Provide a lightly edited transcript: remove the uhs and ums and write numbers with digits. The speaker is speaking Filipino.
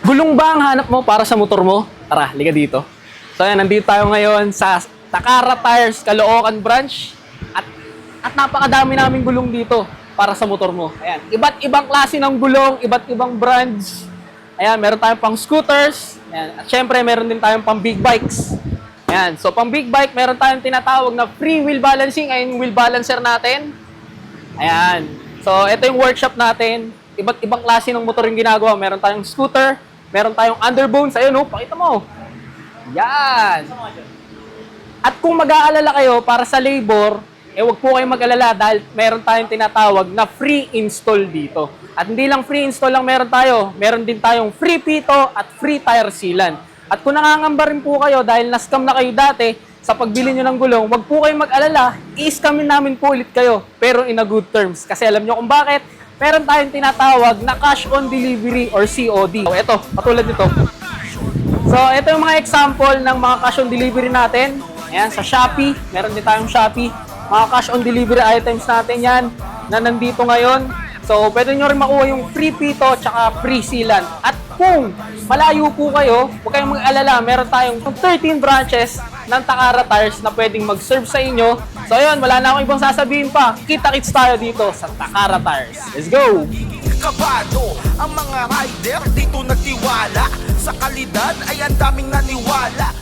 Gulong ba ang hanap mo para sa motor mo? Tara, liga dito. So ayan, nandito tayo ngayon sa Takara Tires, Caloocan Branch. At napakadami naming gulong dito para sa motor mo. Ayan, iba't ibang klase ng gulong, iba't ibang brands. Ayan, meron tayong pang scooters. Ayan, at syempre meron din tayong pang big bikes. Ayan, so pang big bike, meron tayong tinatawag na free wheel balancing. Ayan yung wheel balancer natin. Ayan. So, ito yung workshop natin. Iba't ibang klase ng motor yung ginagawa. Meron tayong scooter, meron tayong underbones. Ayun, oh, pakita mo. Yan. At kung mag-aalala kayo para sa labor, wag po kayong mag-alala dahil meron tayong tinatawag na free install dito. At hindi lang free install lang meron tayo. Meron din tayong free pito at free tire sealant. At kung nangangamba rin po kayo dahil na-scam na kayo dati, sa pagbili nyo ng gulong, wag po kayong mag-alala, i-scamin namin po ulit kayo, pero in a good terms. Kasi alam nyo kung bakit, meron tayong tinatawag na cash on delivery or COD. So, ito, katulad nito. So, ito yung mga example ng mga cash on delivery natin. Ayan, sa Shopee, meron din tayong Shopee. Mga cash on delivery items natin yan, na nandito ngayon. So, pwede nyo rin makuha yung free pito tsaka free sealant. At kung malayo po kayo, huwag kayong mag-alala, meron tayong 13 branches ng Takara Tires na pwedeng mag-serve sa inyo. So ayun, wala na akong ibang sasabihin pa. Kita-kits tayo dito sa Takara Tires. Let's go! Kabado ang mga rider dito nagtiwala sa kalidad ay ang daming naniwala.